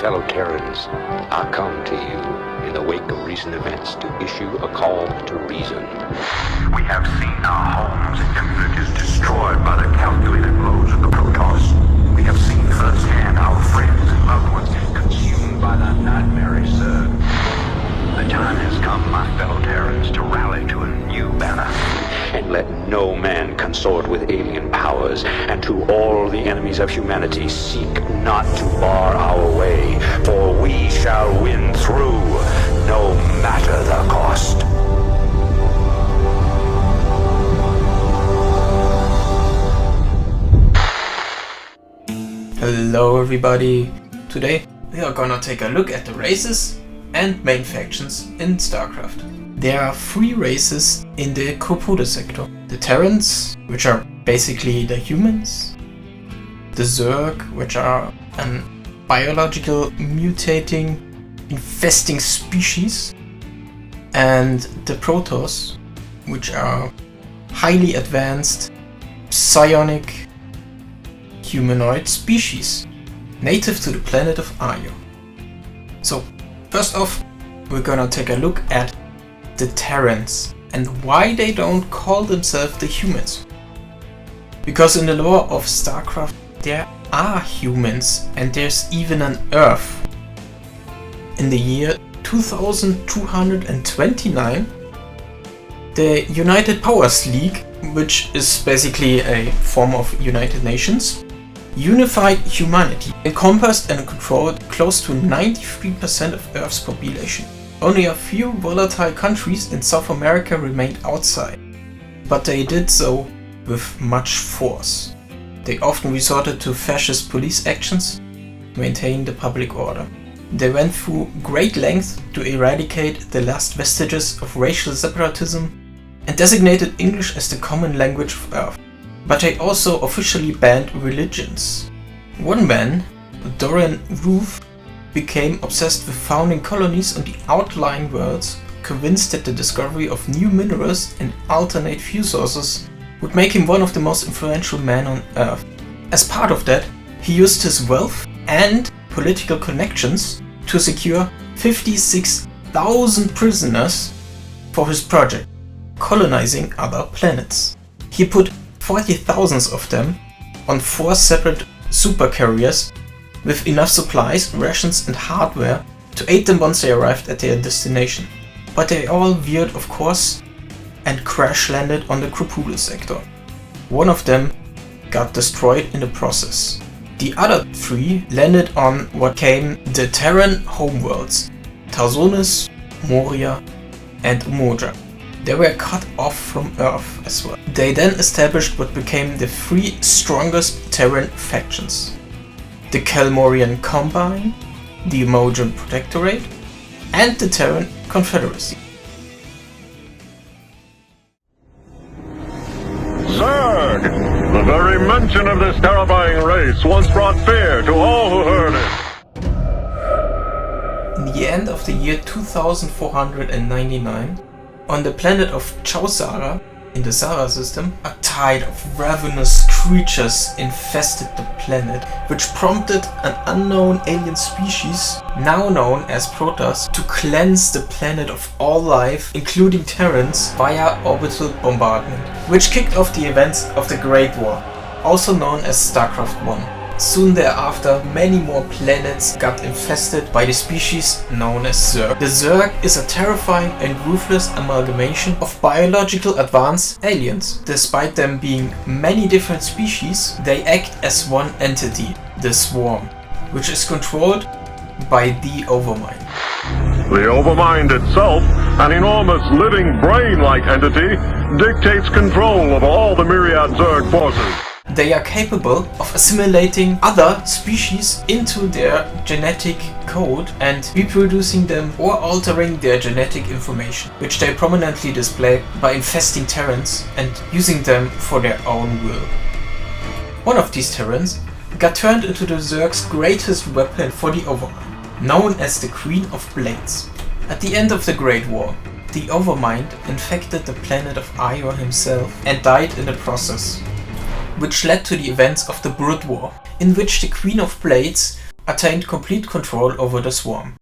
fellow Terrans, I come to you in the wake of recent events to issue a call to reason. We have seen our homes and villages destroyed by the calculated blows of the PROtoss. We have seen firsthand our friends and loved ones consumed by the nightmare Zerg. The time has come, my fellow Terrans, to rally to a new banner. And let no man consort with alien powers, and to all the enemies of humanity seek not to bar our way, for we shall win through, no matter the cost. Hello everybody! Today we are gonna take a look at the races and main factions in Starcraft. There are 3 races in the PROtoss sector. The Terrans, which are basically the humans. The Zerg, which are a biological mutating, infesting species. And the PROtoss, which are highly advanced, psionic, humanoid species, native to the planet of Io. So, first off, we're gonna take a look at the Terrans and why they don't call themselves the humans. Because in the lore of Starcraft there are humans and there's even an Earth. In the year 2229, the United Powers League, which is basically a form of United Nations, unified humanity, encompassed and controlled close to 93% of Earth's population. Only a few volatile countries in South America remained outside, but they did so with much force. They often resorted to fascist police actions to maintain the public order. They went through great lengths to eradicate the last vestiges of racial separatism and designated English as the common language of Earth. But they also officially banned religions. One man, Doran Roof, became obsessed with founding colonies on the outlying worlds, convinced that the discovery of new minerals and alternate fuel sources would make him one of the most influential men on Earth. As part of that, he used his wealth and political connections to secure 56,000 prisoners for his project, colonizing other planets. He put 40,000 of them on 4 separate supercarriers with enough supplies, rations and hardware to aid them once they arrived at their destination. But they all veered off course and crash landed on the PROtoss sector. One of them got destroyed in the process. The other 3 landed on what became the Terran homeworlds, Tarsonis, Moria and Umoja. They were cut off from Earth as well. They then established what became the 3 strongest Terran factions: the Kelmorian Combine, the Umojan Protectorate, and the Terran Confederacy. Zerg! The very mention of this terrifying race once brought fear to all who heard it. In the end of the year 2499, on the planet of Chowsara, in the Zara system, a tide of ravenous creatures infested the planet, which prompted an unknown alien species, now known as PROtoss, to cleanse the planet of all life, including Terrans, via orbital bombardment, which kicked off the events of the Great War, also known as Starcraft 1. Soon thereafter, many more planets got infested by the species known as Zerg. The Zerg is a terrifying and ruthless amalgamation of biological advanced aliens. Despite them being many different species, they act as one entity, the Swarm, which is controlled by the Overmind. The Overmind itself, an enormous living brain-like entity, dictates control of all the myriad Zerg forces. They are capable of assimilating other species into their genetic code and reproducing them or altering their genetic information, which they prominently display by infesting Terrans and using them for their own will. One of these Terrans got turned into the Zerg's greatest weapon for the Overmind, known as the Queen of Blades. At the end of the Great War, the Overmind infected the planet of Io himself and died in the process, which led to the events of the Blood War, in which the Queen of Blades attained complete control over the swarm.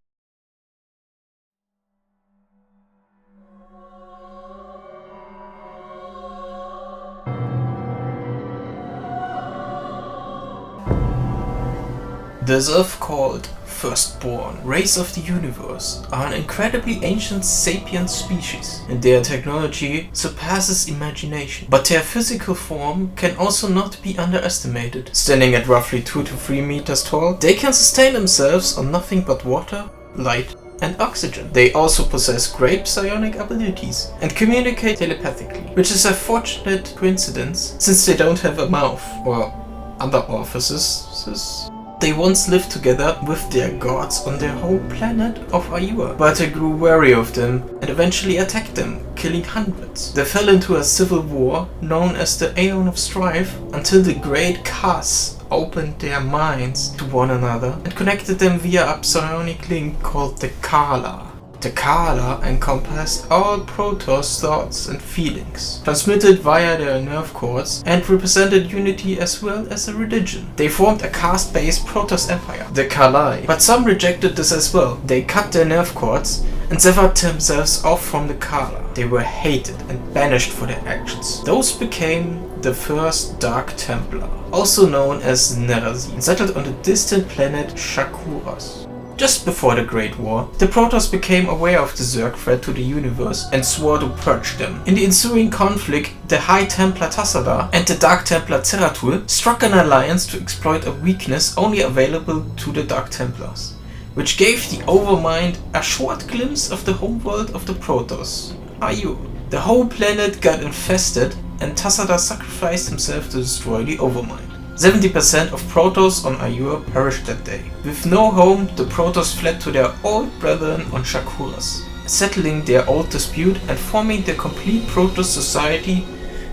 The Zerg called Firstborn, race of the universe, are an incredibly ancient sapient species, and their technology surpasses imagination. But their physical form can also not be underestimated. Standing at roughly 2 to 3 meters tall, they can sustain themselves on nothing but water, light, and oxygen. They also possess great psionic abilities and communicate telepathically, which is a fortunate coincidence since they don't have a mouth or other orifices. They once lived together with their gods on their home planet of Ayur, but they grew wary of them and eventually attacked them, killing hundreds. They fell into a civil war known as the Aeon of Strife until the great Khas opened their minds to one another and connected them via a psionic link called the Kahlai. The Kahlai encompassed all PROtoss thoughts and feelings, transmitted via their nerve cords, and represented unity as well as a religion. They formed a caste-based PROtoss empire, the Kahlai, but some rejected this as well. They cut their nerve cords and severed themselves off from the Kahlai. They were hated and banished for their actions. Those became the first Dark Templar, also known as Nerazim, settled on the distant planet Shakuras. Just before the Great War, the PROtoss became aware of the Zerg threat to the universe and swore to purge them. In the ensuing conflict, the High Templar Tal'darim and the Dark Templar Zeratul struck an alliance to exploit a weakness only available to the Dark Templars, which gave the Overmind a short glimpse of the homeworld of the PROtoss, Ayur. The whole planet got infested and Tal'darim sacrificed himself to destroy the Overmind. 70% of PROtoss on Ayur perished that day. With no home, the PROtoss fled to their old brethren on Shakuras, settling their old dispute and forming the complete PROtoss society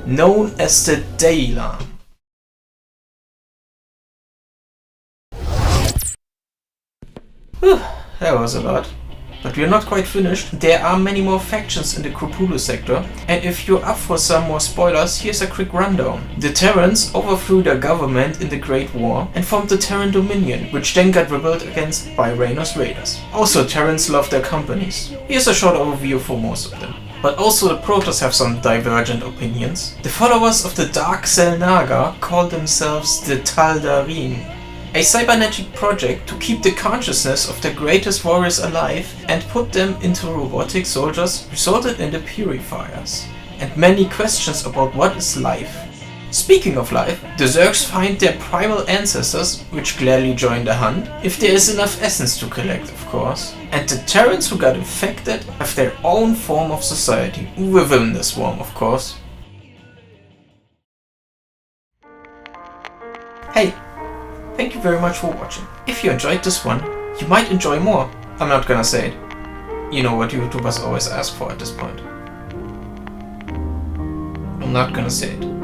known as the Daelaam. That was a lot. But we are not quite finished. There are many more factions in the Cthulhu sector, and if you're up for some more spoilers, here's a quick rundown. The Terrans overthrew their government in the Great War and formed the Terran Dominion, which then got rebelled against by Rhaenos raiders. Also, Terrans love their companies. Here's a short overview for most of them. But also the PROtoss have some divergent opinions. The followers of the Dark Xel'naga call themselves the Tal'darim, a cybernetic project to keep the consciousness of the greatest warriors alive and put them into robotic soldiers resulted in the Purifiers, and many questions about what is life. Speaking of life, the Zergs find their primal ancestors, which gladly join the hunt, if there is enough essence to collect, of course. And the Terrans who got infected have their own form of society, within the swarm, of course. Hey! Thank you very much for watching. If you enjoyed this one, you might enjoy more. I'm not gonna say it. You know what YouTubers always ask for at this point. I'm not gonna say it.